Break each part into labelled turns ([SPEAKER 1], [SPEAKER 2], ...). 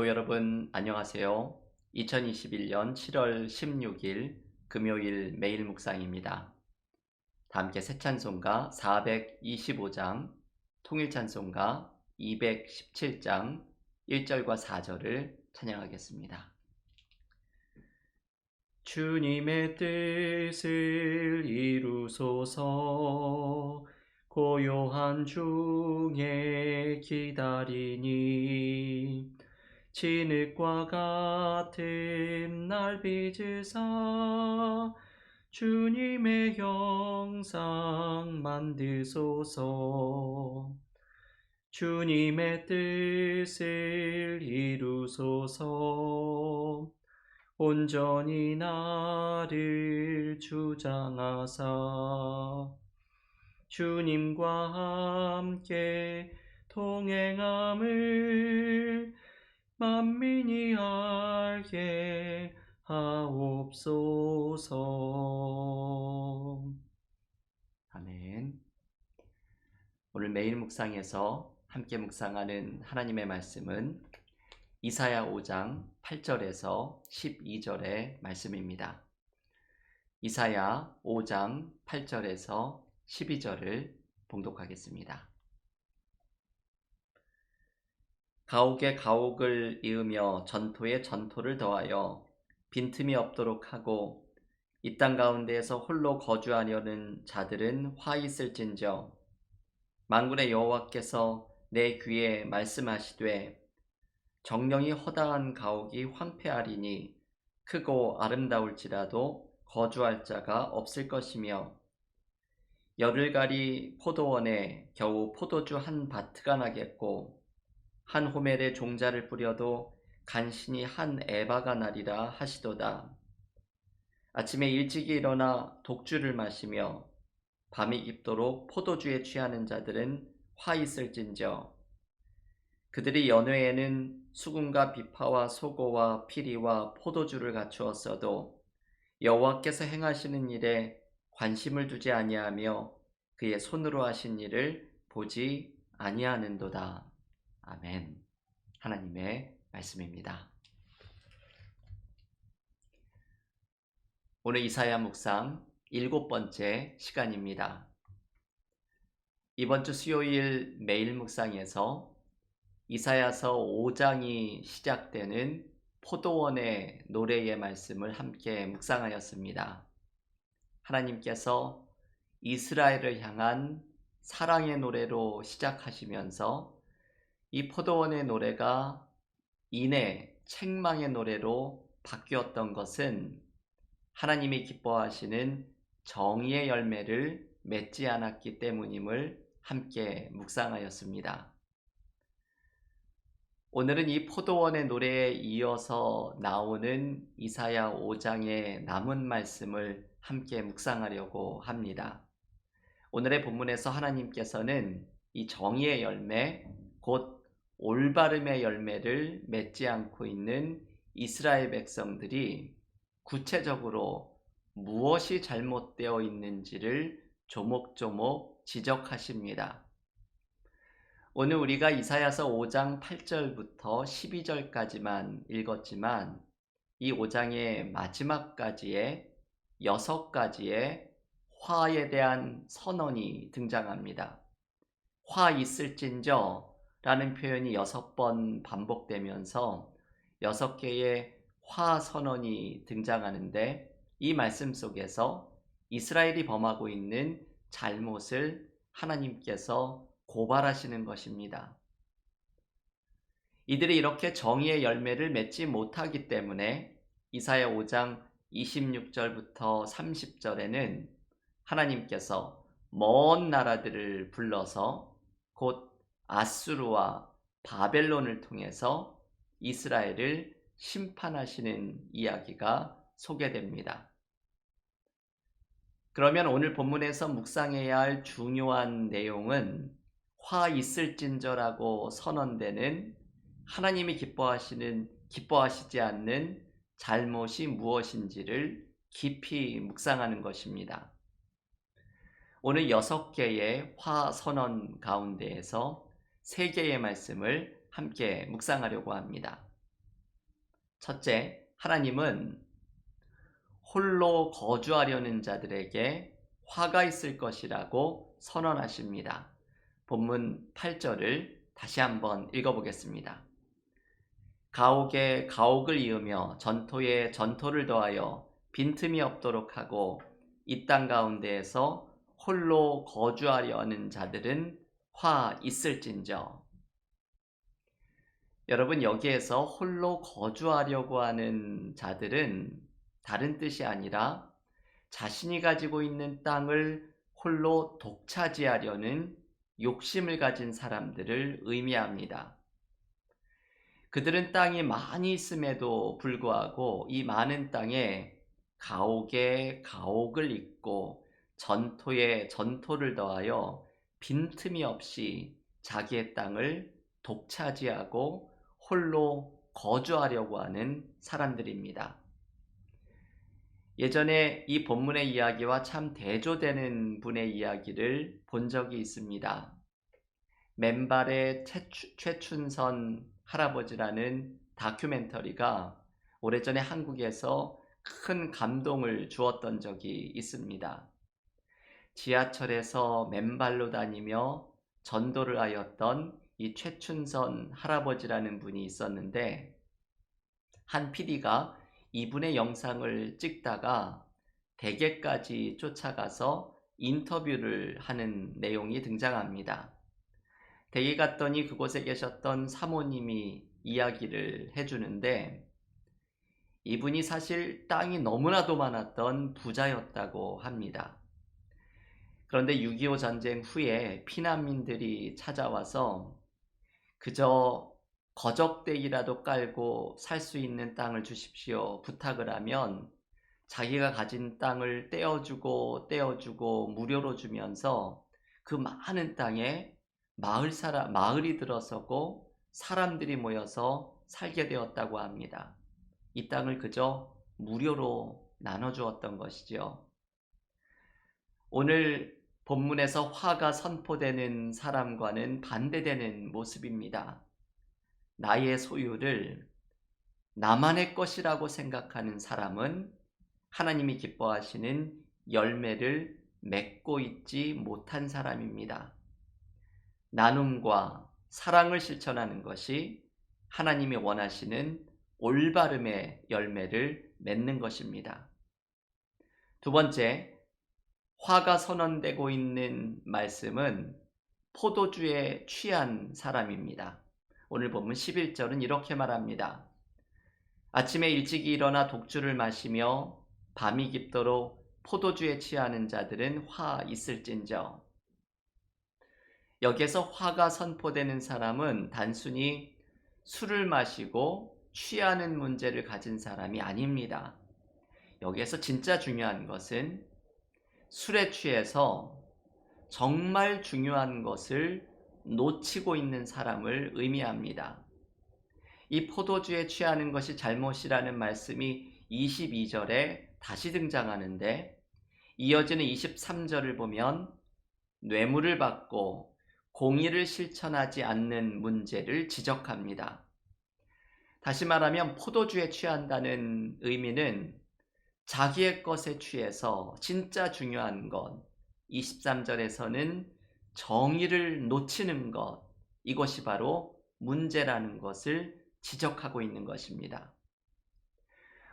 [SPEAKER 1] 성도 여러분, 안녕하세요. 2021년 7월 16일 금요일 매일 묵상입니다. 다 함께 새 찬송가 425장, 통일 찬송가 217장 1절과 4절을 찬양하겠습니다. 주님의 뜻을 이루소서. 고요한 중에 기다리니 진흙과 같은 날 빚으사 주님의 형상 만드소서. 주님의 뜻을 이루소서. 온전히 나를 주장하사 주님과 함께 동행함을 만민이 알게 하옵소서. 아멘. 오늘 매일 묵상에서 함께 묵상하는 하나님의 말씀은 이사야 5장 8절에서 12절의 말씀입니다. 이사야 5장 8절에서 12절을 봉독하겠습니다. 가옥에 가옥을 이으며 전토에 전토를 더하여 빈틈이 없도록 하고 이 땅 가운데에서 홀로 거주하려는 자들은 화 있을진저. 만군의 여호와께서 내 귀에 말씀하시되 정령이 허다한 가옥이 황폐하리니 크고 아름다울지라도 거주할 자가 없을 것이며 열을 가리 포도원에 겨우 포도주 한 바트가 나겠고 한 호멜에 종자를 뿌려도 간신히 한 에바가 나리라 하시도다. 아침에 일찍이 일어나 독주를 마시며 밤이 깊도록 포도주에 취하는 자들은 화 있을진저. 그들이 연회에는 수금과 비파와 소고와 피리와 포도주를 갖추었어도 여호와께서 행하시는 일에 관심을 두지 아니하며 그의 손으로 하신 일을 보지 아니하는도다. 아멘. 하나님의 말씀입니다. 오늘 이사야 묵상 7번째 시간입니다. 이번 주 수요일 매일 묵상에서 이사야서 5장이 시작되는 포도원의 노래의 말씀을 함께 묵상하였습니다. 하나님께서 이스라엘을 향한 사랑의 노래로 시작하시면서 이 포도원의 노래가 이내 책망의 노래로 바뀌었던 것은 하나님이 기뻐하시는 정의의 열매를 맺지 않았기 때문임을 함께 묵상하였습니다. 오늘은 이 포도원의 노래에 이어서 나오는 이사야 5장의 남은 말씀을 함께 묵상하려고 합니다. 오늘의 본문에서 하나님께서는 이 정의의 열매, 곧 올바름의 열매를 맺지 않고 있는 이스라엘 백성들이 구체적으로 무엇이 잘못되어 있는지를 조목조목 지적하십니다. 오늘 우리가 이사야서 5장 8절부터 12절까지만 읽었지만 이 5장의 마지막까지의 6가지의 화에 대한 선언이 등장합니다. 화 있을진저 라는 표현이 6번 반복되면서 6개의 화 선언이 등장하는데 이 말씀 속에서 이스라엘이 범하고 있는 잘못을 하나님께서 고발하시는 것입니다. 이들이 이렇게 정의의 열매를 맺지 못하기 때문에 이사야 5장 26절부터 30절에는 하나님께서 먼 나라들을 불러서 곧 아수르와 바벨론을 통해서 이스라엘을 심판하시는 이야기가 소개됩니다. 그러면 오늘 본문에서 묵상해야 할 중요한 내용은 화 있을진저라고 선언되는 하나님이 기뻐하시지 않는 잘못이 무엇인지를 깊이 묵상하는 것입니다. 오늘 6개의 화 선언 가운데에서 3개의 말씀을 함께 묵상하려고 합니다. 첫째, 하나님은 홀로 거주하려는 자들에게 화가 있을 것이라고 선언하십니다. 본문 8절을 다시 한번 읽어보겠습니다. 가옥에 가옥을 이으며 전토에 전토를 더하여 빈틈이 없도록 하고 이 땅 가운데에서 홀로 거주하려 하는 자들은 화 있을진저. 여러분, 여기에서 홀로 거주하려고 하는 자들은 다른 뜻이 아니라 자신이 가지고 있는 땅을 홀로 독차지하려는 욕심을 가진 사람들을 의미합니다. 그들은 땅이 많이 있음에도 불구하고 이 많은 땅에 가옥에 가옥을 잇고 전토에 전토를 더하여 빈틈이 없이 자기의 땅을 독차지하고 홀로 거주하려고 하는 사람들입니다. 예전에 이 본문의 이야기와 참 대조되는 분의 이야기를 본 적이 있습니다. 맨발의 최춘선 할아버지라는 다큐멘터리가 오래전에 한국에서 큰 감동을 주었던 적이 있습니다. 지하철에서 맨발로 다니며 전도를 하였던 이 최춘선 할아버지라는 분이 있었는데, 한 PD가 이분의 영상을 찍다가 댁에까지 쫓아가서 인터뷰를 하는 내용이 등장합니다. 댁에 갔더니 그곳에 계셨던 사모님이 이야기를 해주는데, 이분이 사실 땅이 너무나도 많았던 부자였다고 합니다. 그런데 6.25 전쟁 후에 피난민들이 찾아와서 그저 거적대기라도 깔고 살 수 있는 땅을 주십시오 부탁을 하면 자기가 가진 땅을 떼어주고 무료로 주면서 그 많은 땅에 마을이 들어서고 사람들이 모여서 살게 되었다고 합니다. 이 땅을 그저 무료로 나눠주었던 것이죠. 오늘 본문에서 화가 선포되는 사람과는 반대되는 모습입니다. 나의 소유를 나만의 것이라고 생각하는 사람은 하나님이 기뻐하시는 열매를 맺고 있지 못한 사람입니다. 나눔과 사랑을 실천하는 것이 하나님이 원하시는 올바름의 열매를 맺는 것입니다. 두 번째, 화가 선언되고 있는 말씀은 포도주에 취한 사람입니다. 오늘 본문 11절은 이렇게 말합니다. 아침에 일찍 일어나 독주를 마시며 밤이 깊도록 포도주에 취하는 자들은 화 있을진저. 여기에서 화가 선포되는 사람은 단순히 술을 마시고 취하는 문제를 가진 사람이 아닙니다. 여기에서 진짜 중요한 것은 술에 취해서 정말 중요한 것을 놓치고 있는 사람을 의미합니다. 이 포도주에 취하는 것이 잘못이라는 말씀이 22절에 다시 등장하는데, 이어지는 23절을 보면 뇌물을 받고 공의를 실천하지 않는 문제를 지적합니다. 다시 말하면 포도주에 취한다는 의미는 자기의 것에 취해서 진짜 중요한 것, 23절에서는 정의를 놓치는 것, 이것이 바로 문제라는 것을 지적하고 있는 것입니다.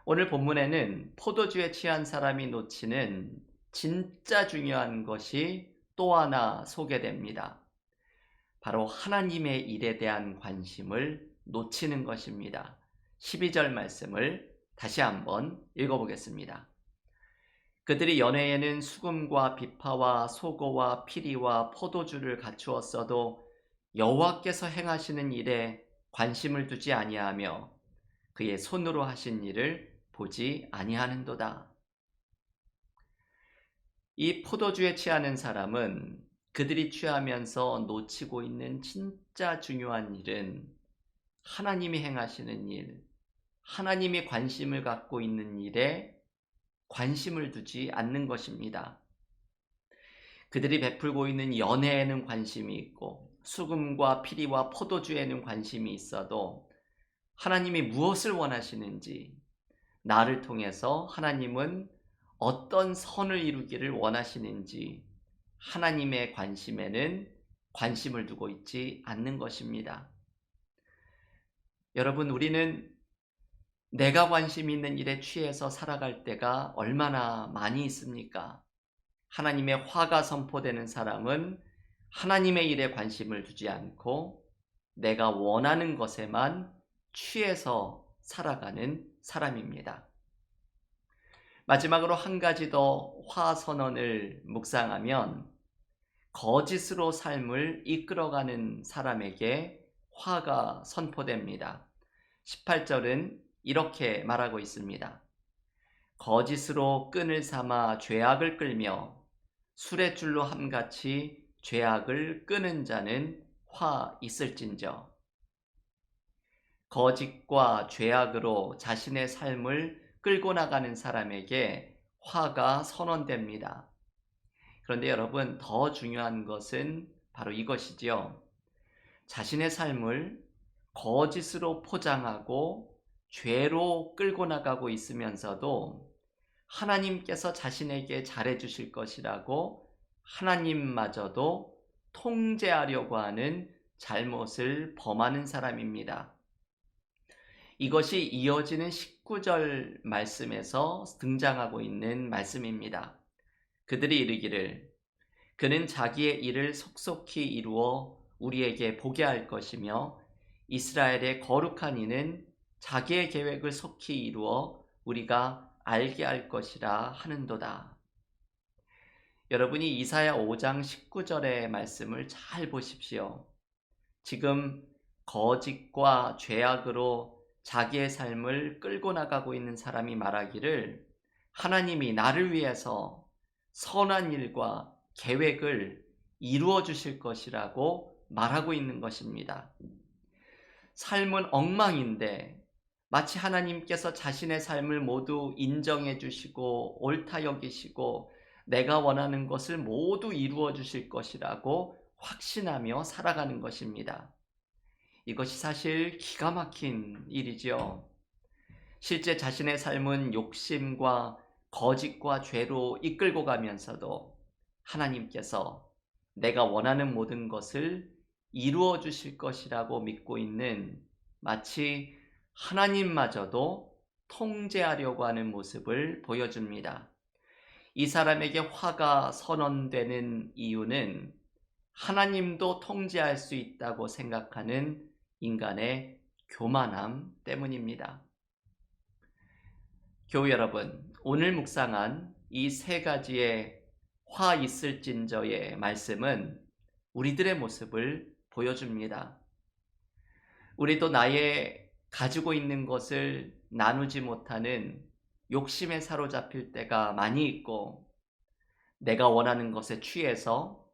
[SPEAKER 1] 오늘 본문에는 포도주에 취한 사람이 놓치는 진짜 중요한 것이 또 하나 소개됩니다. 바로 하나님의 일에 대한 관심을 놓치는 것입니다. 12절 말씀을 다시 한번 읽어보겠습니다. 그들이 연회에는 수금과 비파와 소고와 피리와 포도주를 갖추었어도 여호와께서 행하시는 일에 관심을 두지 아니하며 그의 손으로 하신 일을 보지 아니하는도다. 이 포도주에 취하는 사람은 그들이 취하면서 놓치고 있는 진짜 중요한 일은 하나님이 행하시는 일, 하나님이 관심을 갖고 있는 일에 관심을 두지 않는 것입니다. 그들이 베풀고 있는 연회에는 관심이 있고 수금과 피리와 포도주에는 관심이 있어도 하나님이 무엇을 원하시는지, 나를 통해서 하나님은 어떤 선을 이루기를 원하시는지 하나님의 관심에는 관심을 두고 있지 않는 것입니다. 여러분, 우리는 내가 관심 있는 일에 취해서 살아갈 때가 얼마나 많이 있습니까? 하나님의 화가 선포되는 사람은 하나님의 일에 관심을 두지 않고 내가 원하는 것에만 취해서 살아가는 사람입니다. 마지막으로 한 가지 더 화 선언을 묵상하면 거짓으로 삶을 이끌어가는 사람에게 화가 선포됩니다. 18절은 이렇게 말하고 있습니다. 거짓으로 끈을 삼아 죄악을 끌며 술의 줄로 함같이 죄악을 끄는 자는 화 있을진저. 거짓과 죄악으로 자신의 삶을 끌고 나가는 사람에게 화가 선언됩니다. 그런데 여러분, 더 중요한 것은 바로 이것이지요. 자신의 삶을 거짓으로 포장하고 죄로 끌고 나가고 있으면서도 하나님께서 자신에게 잘해 주실 것이라고 하나님마저도 통제하려고 하는 잘못을 범하는 사람입니다. 이것이 이어지는 19절 말씀에서 등장하고 있는 말씀입니다. 그들이 이르기를 그는 자기의 일을 속속히 이루어 우리에게 보게 할 것이며 이스라엘의 거룩한 이는 자기의 계획을 속히 이루어 우리가 알게 할 것이라 하는도다. 여러분이 이사야 5장 19절의 말씀을 잘 보십시오. 지금 거짓과 죄악으로 자기의 삶을 끌고 나가고 있는 사람이 말하기를 하나님이 나를 위해서 선한 일과 계획을 이루어 주실 것이라고 말하고 있는 것입니다. 삶은 엉망인데 마치 하나님께서 자신의 삶을 모두 인정해 주시고 옳다 여기시고 내가 원하는 것을 모두 이루어 주실 것이라고 확신하며 살아가는 것입니다. 이것이 사실 기가 막힌 일이죠. 실제 자신의 삶은 욕심과 거짓과 죄로 이끌고 가면서도 하나님께서 내가 원하는 모든 것을 이루어 주실 것이라고 믿고 있는 마치 하나님마저도 통제하려고 하는 모습을 보여줍니다. 이 사람에게 화가 선언되는 이유는 하나님도 통제할 수 있다고 생각하는 인간의 교만함 때문입니다. 교우 여러분, 오늘 묵상한 이 세 가지의 화 있을진저의 말씀은 우리들의 모습을 보여줍니다. 우리도 나의 가지고 있는 것을 나누지 못하는 욕심에 사로잡힐 때가 많이 있고 내가 원하는 것에 취해서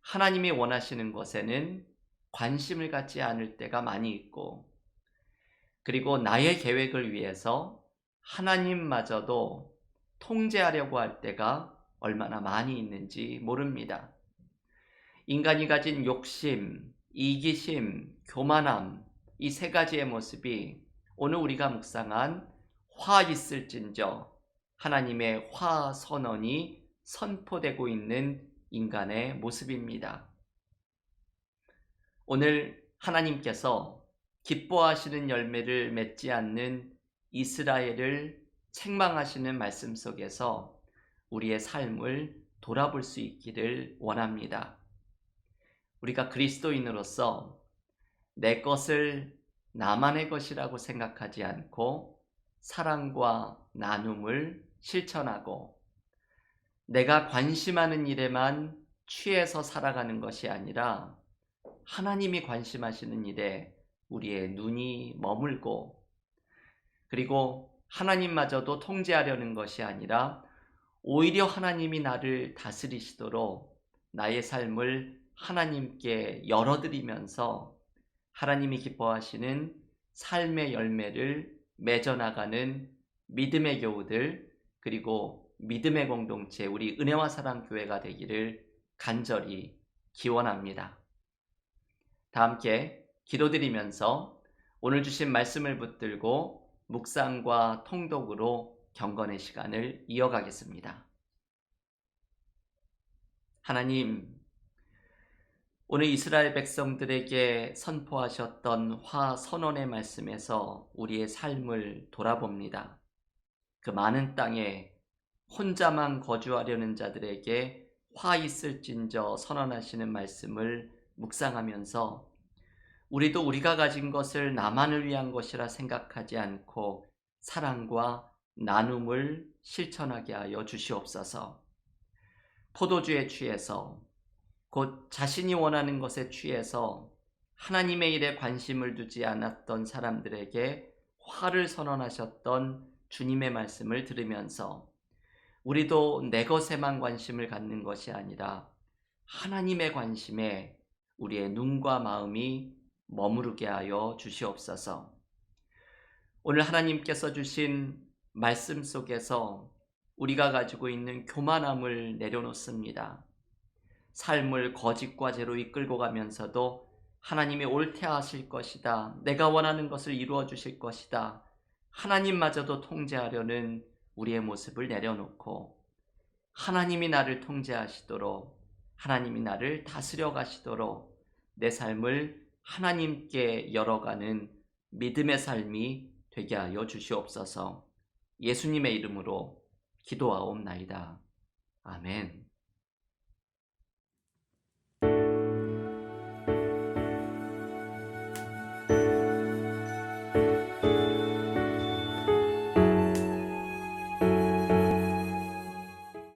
[SPEAKER 1] 하나님이 원하시는 것에는 관심을 갖지 않을 때가 많이 있고 그리고 나의 계획을 위해서 하나님마저도 통제하려고 할 때가 얼마나 많이 있는지 모릅니다. 인간이 가진 욕심, 이기심, 교만함 이 세 가지의 모습이 오늘 우리가 묵상한 화 있을진저 하나님의 화 선언이 선포되고 있는 인간의 모습입니다. 오늘 하나님께서 기뻐하시는 열매를 맺지 않는 이스라엘을 책망하시는 말씀 속에서 우리의 삶을 돌아볼 수 있기를 원합니다. 우리가 그리스도인으로서 내 것을 나만의 것이라고 생각하지 않고 사랑과 나눔을 실천하고 내가 관심하는 일에만 취해서 살아가는 것이 아니라 하나님이 관심하시는 일에 우리의 눈이 머물고 그리고 하나님마저도 통제하려는 것이 아니라 오히려 하나님이 나를 다스리시도록 나의 삶을 하나님께 열어드리면서 하나님이 기뻐하시는 삶의 열매를 맺어나가는 믿음의 교우들 그리고 믿음의 공동체 우리 은혜와 사랑 교회가 되기를 간절히 기원합니다. 다 함께 기도드리면서 오늘 주신 말씀을 붙들고 묵상과 통독으로 경건의 시간을 이어가겠습니다. 하나님, 오늘 이스라엘 백성들에게 선포하셨던 화 선언의 말씀에서 우리의 삶을 돌아봅니다. 그 많은 땅에 혼자만 거주하려는 자들에게 화 있을진저 선언하시는 말씀을 묵상하면서 우리도 우리가 가진 것을 나만을 위한 것이라 생각하지 않고 사랑과 나눔을 실천하게 하여 주시옵소서. 포도주에 취해서 곧 자신이 원하는 것에 취해서 하나님의 일에 관심을 두지 않았던 사람들에게 화를 선언하셨던 주님의 말씀을 들으면서 우리도 내 것에만 관심을 갖는 것이 아니라 하나님의 관심에 우리의 눈과 마음이 머무르게 하여 주시옵소서. 오늘 하나님께서 주신 말씀 속에서 우리가 가지고 있는 교만함을 내려놓습니다. 삶을 거짓과 죄로 이끌고 가면서도 하나님이 옳게 하실 것이다, 내가 원하는 것을 이루어 주실 것이다, 하나님마저도 통제하려는 우리의 모습을 내려놓고 하나님이 나를 통제하시도록, 하나님이 나를 다스려 가시도록 내 삶을 하나님께 열어가는 믿음의 삶이 되게 하여 주시옵소서. 예수님의 이름으로 기도하옵나이다. 아멘.